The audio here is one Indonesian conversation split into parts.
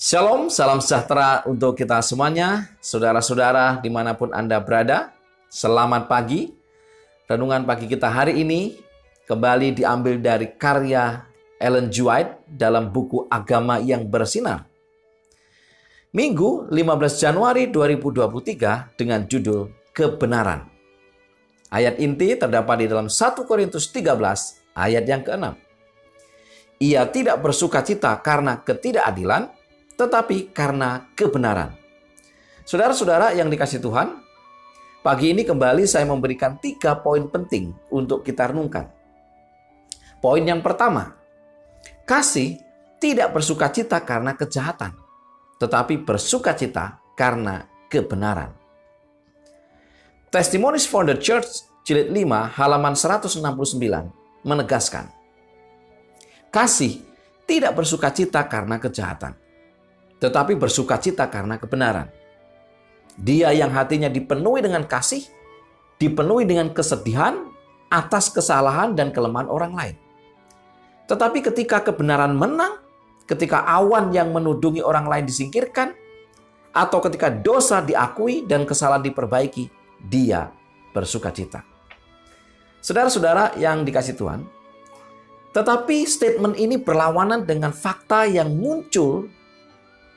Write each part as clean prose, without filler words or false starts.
Shalom, salam sejahtera untuk kita semuanya, saudara-saudara dimanapun Anda berada. Selamat pagi. Renungan pagi kita hari ini kembali diambil dari karya Ellen G. White dalam buku Agama yang Bersinar. Minggu 15 Januari 2023 dengan judul Kebenaran. Ayat inti terdapat di dalam 1 Korintus 13 ayat yang ke-6. Ia tidak bersukacita karena ketidakadilan, tetapi karena kebenaran. Saudara-saudara yang dikasihi Tuhan, pagi ini kembali saya memberikan 3 poin penting untuk kita renungkan. Poin yang pertama, kasih tidak bersukacita karena kejahatan, tetapi bersukacita karena kebenaran. Testimonies for the Church, jilid 5, halaman 169, menegaskan, kasih tidak bersukacita karena kejahatan, tetapi bersukacita karena kebenaran. Dia yang hatinya dipenuhi dengan kasih, dipenuhi dengan kesedihan atas kesalahan dan kelemahan orang lain. Tetapi ketika kebenaran menang, ketika awan yang menudungi orang lain disingkirkan, atau ketika dosa diakui dan kesalahan diperbaiki, dia bersukacita. Saudara-saudara yang dikasihi Tuhan, tetapi statement ini berlawanan dengan fakta yang muncul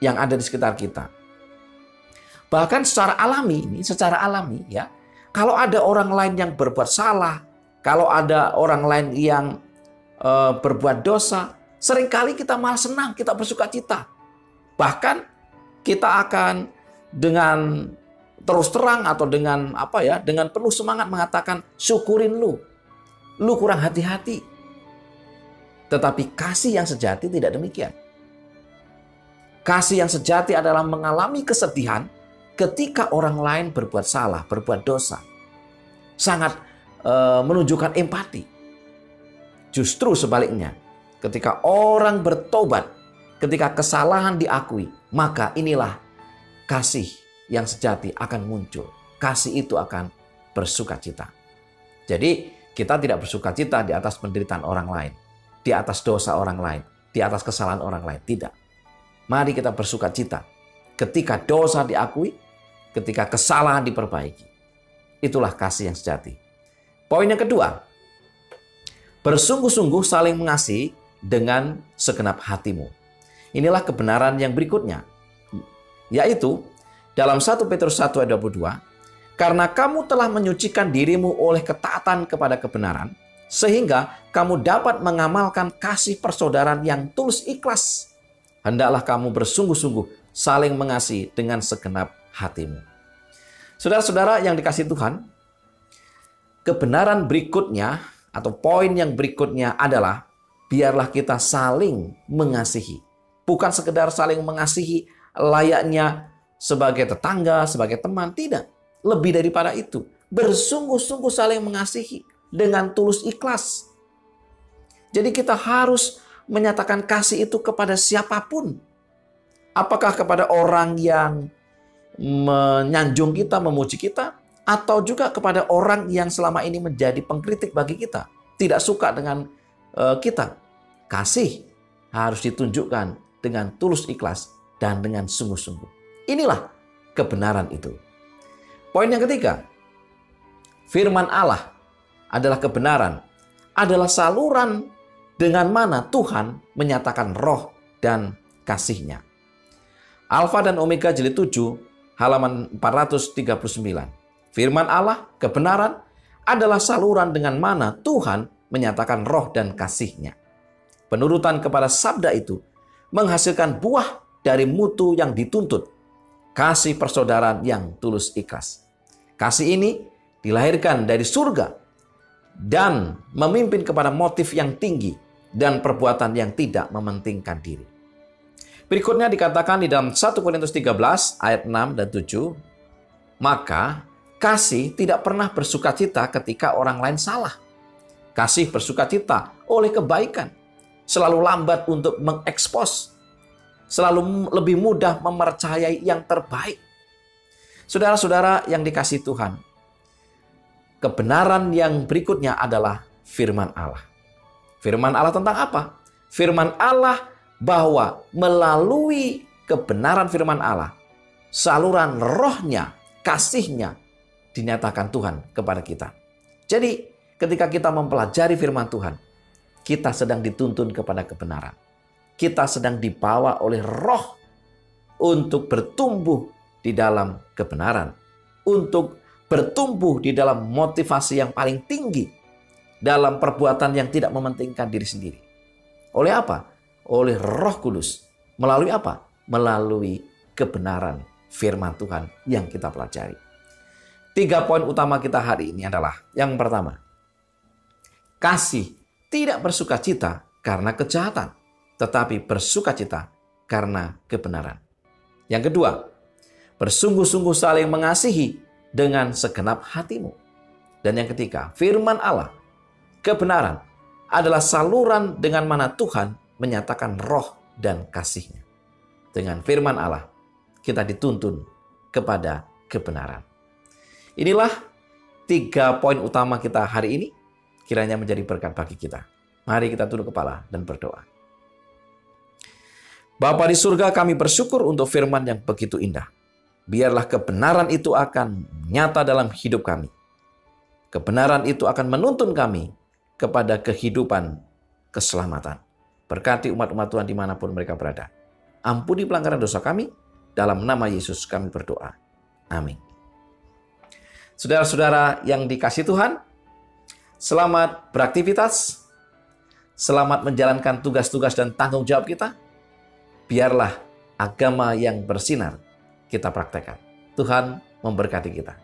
yang ada di sekitar kita. Bahkan secara alami ya, kalau ada orang lain yang berbuat salah, kalau ada orang lain yang berbuat dosa, seringkali kita malah senang, kita bersukacita. Bahkan kita akan dengan terus terang atau dengan dengan penuh semangat mengatakan, syukurin lu kurang hati-hati. Tetapi kasih yang sejati tidak demikian. Kasih yang sejati adalah mengalami kesedihan ketika orang lain berbuat salah, berbuat dosa. Sangat menunjukkan empati. Justru sebaliknya, ketika orang bertobat, ketika kesalahan diakui, maka inilah kasih yang sejati akan muncul. Kasih itu akan bersukacita. Jadi kita tidak bersukacita di atas penderitaan orang lain, di atas dosa orang lain, di atas kesalahan orang lain. Tidak. Mari kita bersukacita ketika dosa diakui, ketika kesalahan diperbaiki. Itulah kasih yang sejati. Poin yang kedua, bersungguh-sungguh saling mengasihi dengan segenap hatimu. Inilah kebenaran yang berikutnya, yaitu dalam 1 Petrus 1 ayat 22, karena kamu telah menyucikan dirimu oleh ketaatan kepada kebenaran, sehingga kamu dapat mengamalkan kasih persaudaraan yang tulus ikhlas. Hendaklah kamu bersungguh-sungguh saling mengasihi dengan segenap hatimu. Saudara-saudara yang dikasihi Tuhan, kebenaran berikutnya atau poin yang berikutnya adalah biarlah kita saling mengasihi. Bukan sekedar saling mengasihi layaknya sebagai tetangga, sebagai teman. Tidak. Lebih daripada itu. Bersungguh-sungguh saling mengasihi dengan tulus ikhlas. Jadi kita harus menyatakan kasih itu kepada siapapun. Apakah kepada orang yang menyanjung kita, memuji kita, atau juga kepada orang yang selama ini menjadi pengkritik bagi kita, tidak suka dengan kita. Kasih harus ditunjukkan dengan tulus ikhlas dan dengan sungguh-sungguh. Inilah kebenaran itu. Poin yang ketiga, firman Allah adalah kebenaran, adalah saluran dengan mana Tuhan menyatakan roh dan kasih-Nya. Alfa dan Omega jilid 7 halaman 439. Firman Allah, kebenaran, adalah saluran dengan mana Tuhan menyatakan roh dan kasih-Nya. Penurutan kepada sabda itu menghasilkan buah dari mutu yang dituntut, kasih persaudaraan yang tulus ikhlas. Kasih ini dilahirkan dari surga dan memimpin kepada motif yang tinggi dan perbuatan yang tidak mementingkan diri. Berikutnya dikatakan di dalam 1 Korintus 13 ayat 6 dan 7, maka kasih tidak pernah bersukacita ketika orang lain salah. Kasih bersukacita oleh kebaikan, selalu lambat untuk mengekspos, selalu lebih mudah mempercayai yang terbaik. Saudara-saudara yang dikasihi Tuhan, kebenaran yang berikutnya adalah firman Allah. Firman Allah tentang apa? Firman Allah bahwa melalui kebenaran firman Allah, saluran rohnya, kasihnya dinyatakan Tuhan kepada kita. Jadi ketika kita mempelajari firman Tuhan, kita sedang dituntun kepada kebenaran. Kita sedang dibawa oleh roh untuk bertumbuh di dalam kebenaran. Untuk bertumbuh di dalam motivasi yang paling tinggi. Dalam perbuatan yang tidak mementingkan diri sendiri. Oleh apa? Oleh Roh Kudus. Melalui apa? Melalui kebenaran firman Tuhan yang kita pelajari. 3 poin utama kita hari ini adalah, yang pertama, kasih tidak bersukacita karena kejahatan, tetapi bersukacita karena kebenaran. Yang kedua, bersungguh-sungguh saling mengasihi dengan segenap hatimu. Dan yang ketiga, firman Allah, kebenaran, adalah saluran dengan mana Tuhan menyatakan roh dan kasih-Nya. Dengan firman Allah, kita dituntun kepada kebenaran. Inilah 3 poin utama kita hari ini. Kiranya menjadi berkat bagi kita. Mari kita tunduk kepala dan berdoa. Bapa di surga, kami bersyukur untuk firman yang begitu indah. Biarlah kebenaran itu akan nyata dalam hidup kami. Kebenaran itu akan menuntun kami kepada kehidupan keselamatan. Berkati umat-umat Tuhan dimanapun mereka berada. Ampuni pelanggaran dosa kami. Dalam nama Yesus kami berdoa. Amin. Saudara-saudara yang dikasihi Tuhan, selamat beraktivitas. Selamat menjalankan tugas-tugas dan tanggung jawab kita. Biarlah agama yang bersinar kita praktekkan. Tuhan memberkati kita.